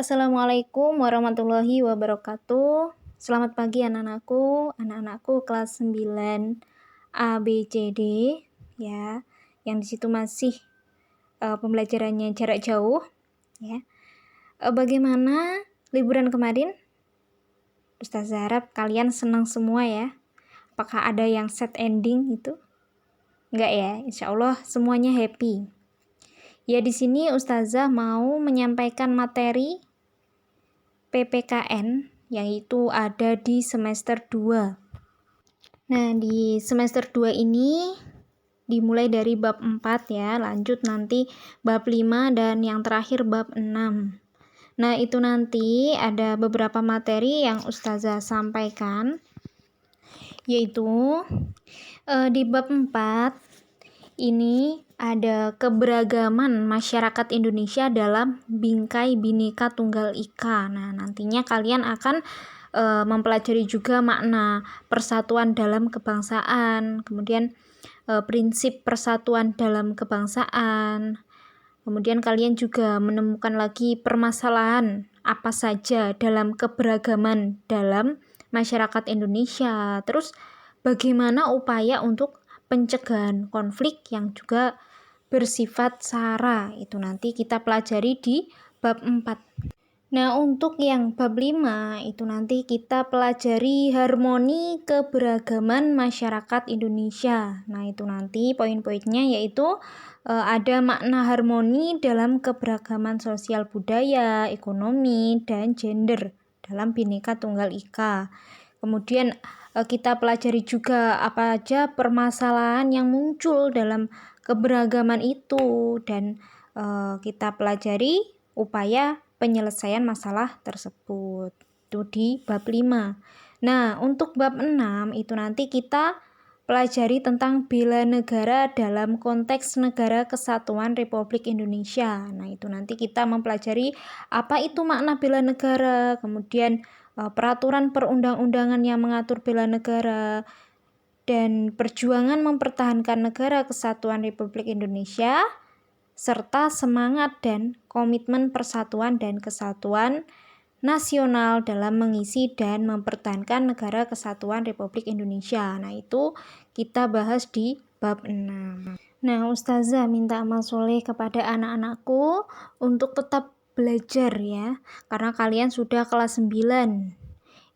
Assalamualaikum warahmatullahi wabarakatuh. Selamat pagi anak-anakku kelas 9 A, B, C, D ya. Yang di situ masih pembelajarannya jarak jauh ya. Bagaimana liburan kemarin? Ustazah harap kalian senang semua ya. Apakah ada yang sad ending itu? Enggak ya, insya Allah semuanya happy. Ya, di sini Ustazah mau menyampaikan materi PPKN yang itu ada di semester 2. Nah, di semester 2 ini dimulai dari bab 4 ya, lanjut nanti bab 5 dan yang terakhir bab 6. Nah, itu nanti ada beberapa materi yang Ustazah sampaikan, yaitu di bab 4 ini ada keberagaman masyarakat Indonesia dalam bingkai Bhinneka Tunggal Ika. Nah, nantinya kalian akan mempelajari juga makna persatuan dalam kebangsaan, kemudian prinsip persatuan dalam kebangsaan. Kemudian kalian juga menemukan lagi permasalahan apa saja dalam keberagaman dalam masyarakat Indonesia. Terus bagaimana upaya untuk pencegahan konflik yang juga bersifat SARA, itu nanti kita pelajari di bab 4. Nah, untuk yang bab 5 itu nanti kita pelajari harmoni keberagaman masyarakat Indonesia. Nah, itu nanti poin-poinnya yaitu ada makna harmoni dalam keberagaman sosial budaya, ekonomi, dan gender dalam Bhinneka Tunggal Ika. Kemudian kita pelajari juga apa aja permasalahan yang muncul dalam keberagaman itu, dan kita pelajari upaya penyelesaian masalah tersebut. Itu di bab 5. Nah, untuk bab 6 itu nanti kita pelajari tentang bela negara dalam konteks Negara Kesatuan Republik Indonesia. Nah, itu nanti kita mempelajari apa itu makna bela negara, kemudian peraturan perundang-undangan yang mengatur bela negara, dan perjuangan mempertahankan Negara Kesatuan Republik Indonesia, serta semangat dan komitmen persatuan dan kesatuan nasional dalam mengisi dan mempertahankan Negara Kesatuan Republik Indonesia. Nah, itu kita bahas di bab 6. Nah, Ustazah minta amal soleh kepada anak-anakku untuk tetap belajar ya, karena kalian sudah kelas 9.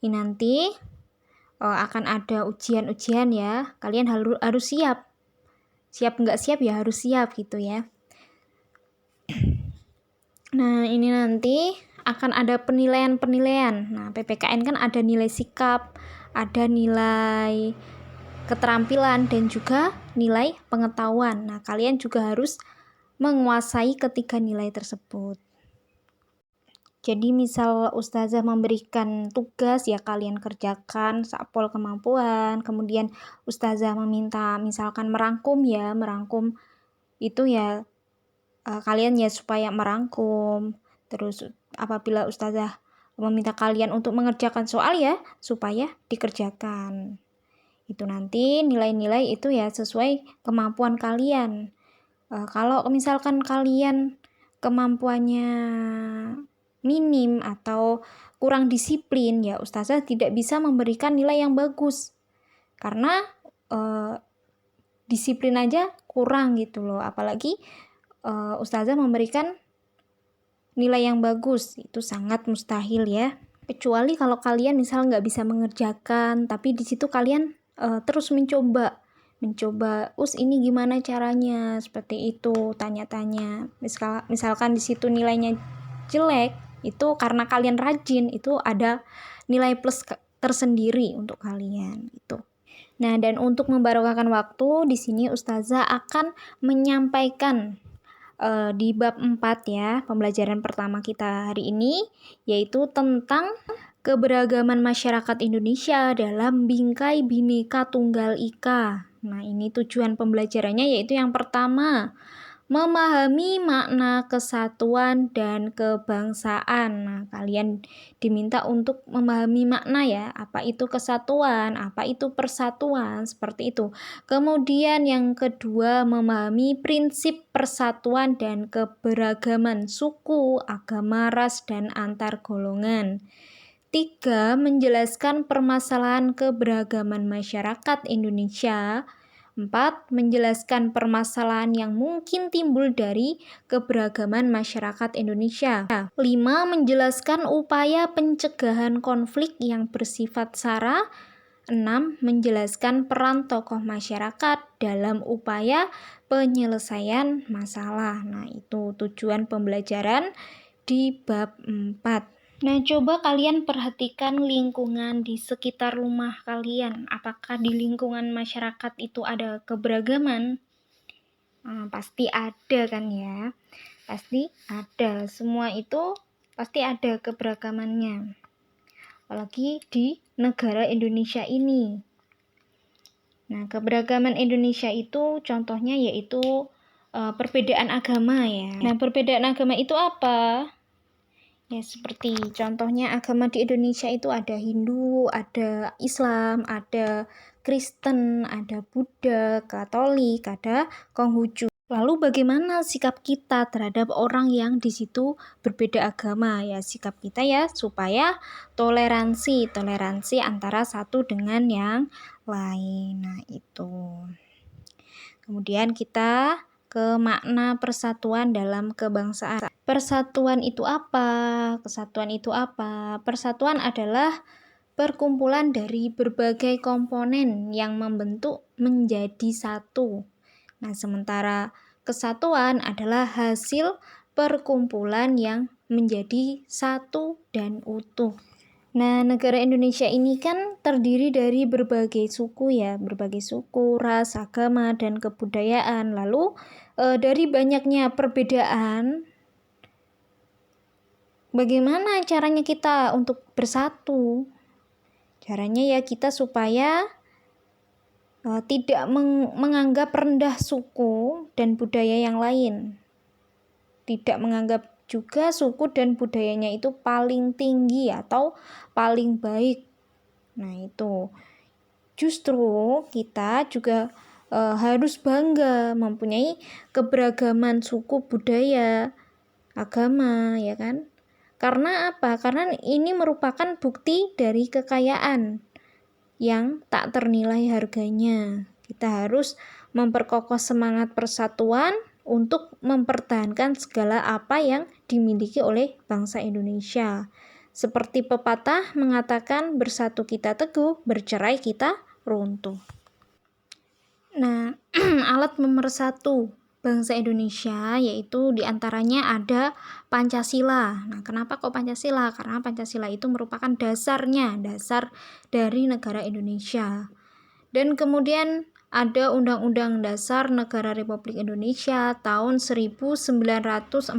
Ini nanti akan ada ujian-ujian ya, kalian harus siap. Siap nggak siap ya harus siap gitu ya. Nah, ini nanti akan ada penilaian-penilaian. Nah, PPKN kan ada nilai sikap, ada nilai keterampilan, dan juga nilai pengetahuan. Nah, kalian juga harus menguasai ketiga nilai tersebut. Jadi misal Ustazah memberikan tugas ya kalian kerjakan sapol kemampuan. Kemudian Ustazah meminta misalkan merangkum itu ya kalian ya supaya merangkum. Terus apabila Ustazah meminta kalian untuk mengerjakan soal ya supaya dikerjakan. Itu nanti nilai-nilai itu ya sesuai kemampuan kalian. Kalau misalkan kalian kemampuannya minim atau kurang disiplin ya Ustazah tidak bisa memberikan nilai yang bagus, karena disiplin aja kurang gitu loh, apalagi Ustazah memberikan nilai yang bagus, itu sangat mustahil ya. Kecuali kalau kalian misal nggak bisa mengerjakan, tapi di situ kalian terus mencoba, ini gimana caranya, seperti itu, tanya-tanya. Misalkan di situ nilainya jelek, itu karena kalian rajin, itu ada nilai plus tersendiri untuk kalian itu. Nah, dan untuk membarokahkan waktu, di sini Ustazah akan menyampaikan di bab 4 ya, pembelajaran pertama kita hari ini, yaitu tentang keberagaman masyarakat Indonesia dalam bingkai Bhinneka Tunggal Ika. Nah, ini tujuan pembelajarannya yaitu yang pertama, memahami makna kesatuan dan kebangsaan. Nah, kalian diminta untuk memahami makna ya, apa itu kesatuan, apa itu persatuan, seperti itu. Kemudian yang kedua, memahami prinsip persatuan dan keberagaman suku, agama, ras, dan antar golongan. 3. Menjelaskan permasalahan keberagaman masyarakat Indonesia. 4. Menjelaskan permasalahan yang mungkin timbul dari keberagaman masyarakat Indonesia. 5. Menjelaskan upaya pencegahan konflik yang bersifat SARA. 6. Menjelaskan peran tokoh masyarakat dalam upaya penyelesaian masalah. Nah, itu tujuan pembelajaran di bab 4. Nah, coba kalian perhatikan lingkungan di sekitar rumah kalian. Apakah di lingkungan masyarakat itu ada keberagaman? Pasti ada kan ya? Pasti ada. Semua itu pasti ada keberagamannya. Apalagi di negara Indonesia ini. Nah, keberagaman Indonesia itu contohnya yaitu perbedaan agama ya. Nah, perbedaan agama itu apa? Ya, seperti contohnya agama di Indonesia itu ada Hindu, ada Islam, ada Kristen, ada Buddha, Katolik, ada Konghucu. Lalu bagaimana sikap kita terhadap orang yang di situ berbeda agama? Ya, sikap kita ya supaya toleransi antara satu dengan yang lain. Nah, itu. Kemudian kita ke makna persatuan dalam kebangsaan. Persatuan itu apa? Kesatuan itu apa? Persatuan adalah perkumpulan dari berbagai komponen yang membentuk menjadi satu. Nah, sementara kesatuan adalah hasil perkumpulan yang menjadi satu dan utuh. Nah, negara Indonesia ini kan terdiri dari berbagai suku ya, berbagai suku, ras, agama, dan kebudayaan. Lalu dari banyaknya perbedaan, bagaimana caranya kita untuk bersatu? Caranya ya kita supaya tidak menganggap rendah suku dan budaya yang lain. Tidak menganggap juga suku dan budayanya itu paling tinggi atau paling baik. Nah, itu. Justru kita juga harus bangga mempunyai keberagaman suku, budaya, agama, ya kan? Karena apa? Karena ini merupakan bukti dari kekayaan yang tak ternilai harganya. Kita harus memperkokoh semangat persatuan untuk mempertahankan segala apa yang dimiliki oleh bangsa Indonesia. Seperti pepatah mengatakan, bersatu kita teguh, bercerai kita runtuh. Nah, alat pemersatu bangsa Indonesia yaitu diantaranya ada Pancasila. Nah, kenapa kok Pancasila? Karena Pancasila itu merupakan dasar dari negara Indonesia. Dan kemudian ada Undang-Undang Dasar Negara Republik Indonesia tahun 1945.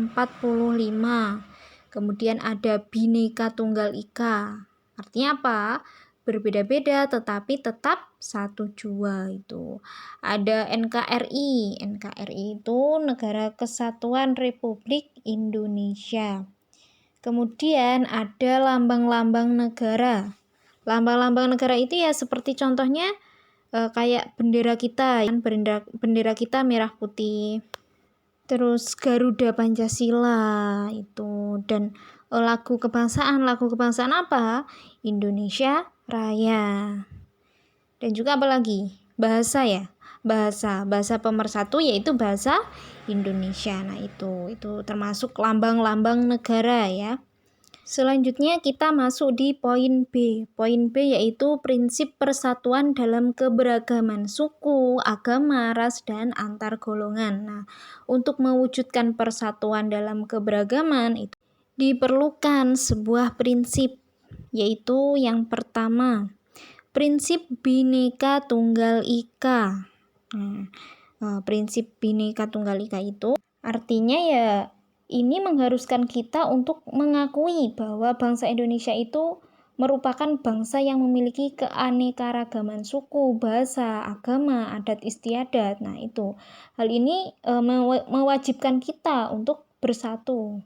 Kemudian ada Bhinneka Tunggal Ika. Artinya apa? Berbeda-beda tetapi tetap satu jua itu. Ada NKRI. NKRI itu Negara Kesatuan Republik Indonesia. Kemudian ada lambang-lambang negara. Lambang-lambang negara itu ya seperti contohnya kayak bendera kita, bendera kita merah putih. Terus Garuda Pancasila itu, dan lagu kebangsaan apa? Indonesia Raya. Dan juga apa lagi? Bahasa ya. Bahasa pemersatu yaitu bahasa Indonesia. Nah, itu termasuk lambang-lambang negara ya. Selanjutnya kita masuk di poin B. Poin B yaitu prinsip persatuan dalam keberagaman suku, agama, ras, dan antar golongan. Nah, untuk mewujudkan persatuan dalam keberagaman itu diperlukan sebuah prinsip, yaitu yang pertama, prinsip Bhinneka Tunggal Ika. Prinsip Bhinneka Tunggal Ika itu artinya ya ini mengharuskan kita untuk mengakui bahwa bangsa Indonesia itu merupakan bangsa yang memiliki keanekaragaman suku, bahasa, agama, adat istiadat. Nah, itu. Hal ini mewajibkan kita untuk bersatu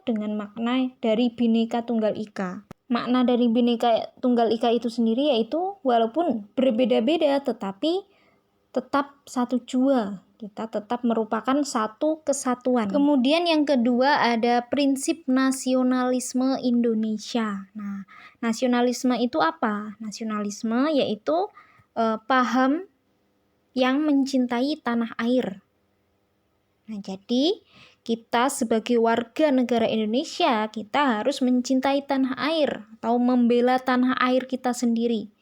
dengan makna dari Bhinneka Tunggal Ika. Makna dari Bhinneka Tunggal Ika itu sendiri yaitu walaupun berbeda-beda tetapi tetap satu jua. Kita tetap merupakan satu kesatuan. Kemudian yang kedua ada prinsip nasionalisme Indonesia. Nah, nasionalisme itu apa? Nasionalisme yaitu paham yang mencintai tanah air. Nah, jadi kita sebagai warga negara Indonesia, kita harus mencintai tanah air atau membela tanah air kita sendiri.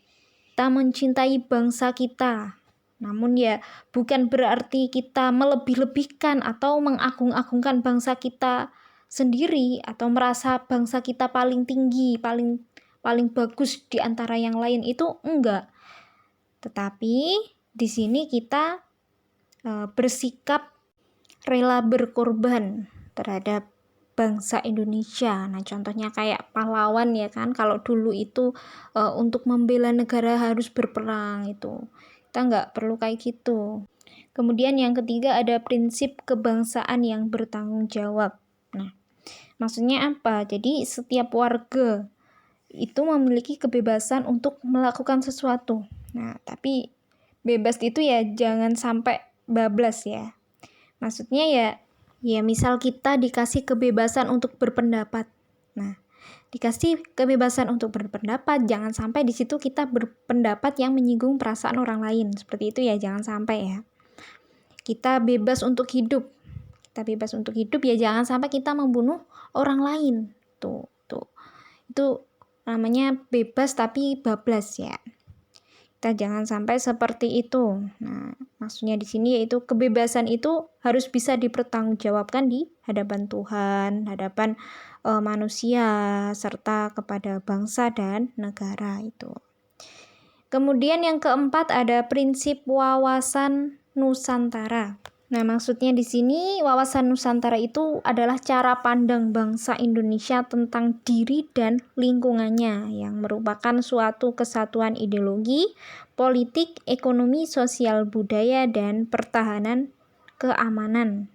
Kita mencintai bangsa kita. Namun ya bukan berarti kita melebih-lebihkan atau mengagung-agungkan bangsa kita sendiri atau merasa bangsa kita paling tinggi, paling bagus di antara yang lain, itu enggak. Tetapi di sini kita bersikap rela berkorban terhadap bangsa Indonesia. Nah, contohnya kayak pahlawan ya kan, kalau dulu itu untuk membela negara harus berperang itu. Kita nggak perlu kayak gitu. Kemudian yang ketiga ada prinsip kebangsaan yang bertanggung jawab. Nah, maksudnya apa? Jadi setiap warga itu memiliki kebebasan untuk melakukan sesuatu. Nah, tapi bebas itu ya jangan sampai bablas ya. Maksudnya ya misal kita dikasih kebebasan untuk berpendapat. Nah, dikasih kebebasan untuk berpendapat, jangan sampai di situ kita berpendapat yang menyinggung perasaan orang lain. Seperti itu ya, jangan sampai ya. Kita bebas untuk hidup. Kita bebas untuk hidup ya jangan sampai kita membunuh orang lain. Tuh. Itu namanya bebas tapi bablas ya. Kita jangan sampai seperti itu. Nah, maksudnya di sini yaitu kebebasan itu harus bisa dipertanggungjawabkan di hadapan Tuhan, hadapan manusia, serta kepada bangsa dan negara itu. Kemudian yang keempat ada prinsip wawasan Nusantara. Nah, maksudnya di sini wawasan Nusantara itu adalah cara pandang bangsa Indonesia tentang diri dan lingkungannya yang merupakan suatu kesatuan ideologi, politik, ekonomi, sosial, budaya, dan pertahanan keamanan.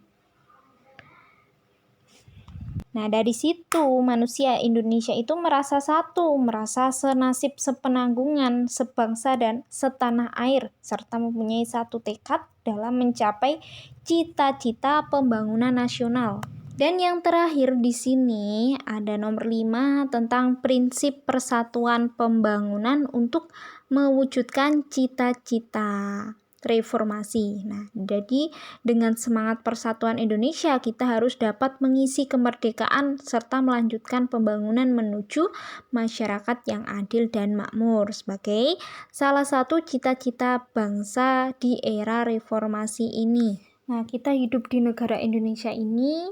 Nah, dari situ manusia Indonesia itu merasa satu, merasa senasib, sepenanggungan, sebangsa dan setanah air, serta mempunyai satu tekad dalam mencapai cita-cita pembangunan nasional. Dan yang terakhir di sini ada nomor 5 tentang prinsip persatuan pembangunan untuk mewujudkan cita-cita reformasi. Nah, jadi dengan semangat persatuan Indonesia kita harus dapat mengisi kemerdekaan serta melanjutkan pembangunan menuju masyarakat yang adil dan makmur sebagai salah satu cita-cita bangsa di era reformasi ini. Nah, kita hidup di negara Indonesia ini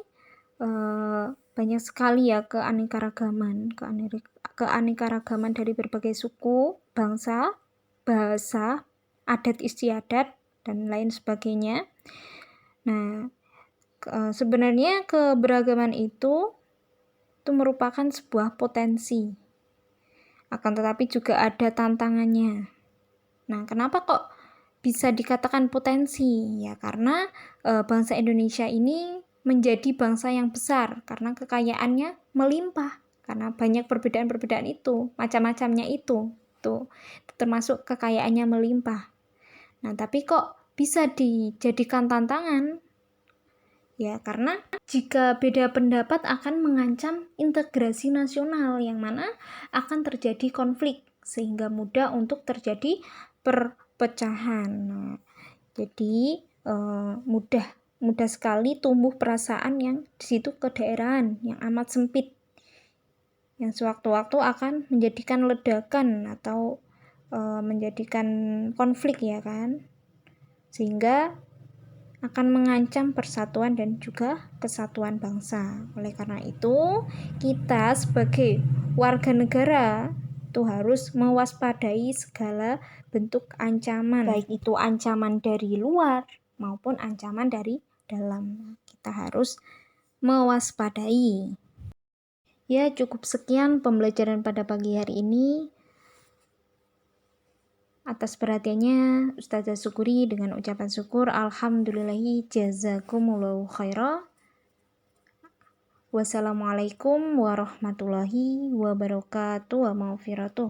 banyak sekali ya keanekaragaman dari berbagai suku, bangsa, bahasa, adat istiadat, dan lain sebagainya. Nah, sebenarnya keberagaman itu merupakan sebuah potensi. Akan tetapi juga ada tantangannya. Nah, kenapa kok bisa dikatakan potensi? Ya, karena bangsa Indonesia ini menjadi bangsa yang besar karena kekayaannya melimpah, karena banyak perbedaan-perbedaan itu, macam-macamnya itu termasuk kekayaannya melimpah. Nah, tapi kok bisa dijadikan tantangan? Ya, karena jika beda pendapat akan mengancam integrasi nasional yang mana akan terjadi konflik sehingga mudah untuk terjadi perpecahan. Nah, jadi mudah sekali tumbuh perasaan yang di situ kedaerahan yang amat sempit, yang sewaktu-waktu akan menjadikan ledakan atau menjadikan konflik ya kan, sehingga akan mengancam persatuan dan juga kesatuan bangsa. Oleh karena itu, kita sebagai warga negara itu harus mewaspadai segala bentuk ancaman, baik itu ancaman dari luar maupun ancaman dari dalam. Kita harus mewaspadai. Ya, cukup sekian pembelajaran pada pagi hari ini. Atas perhatiannya, Ustazah syukuri dengan ucapan syukur. Alhamdulillahi jazakumullahu khairah. Wassalamualaikum warahmatullahi wabarakatuh wa maghfiratuh.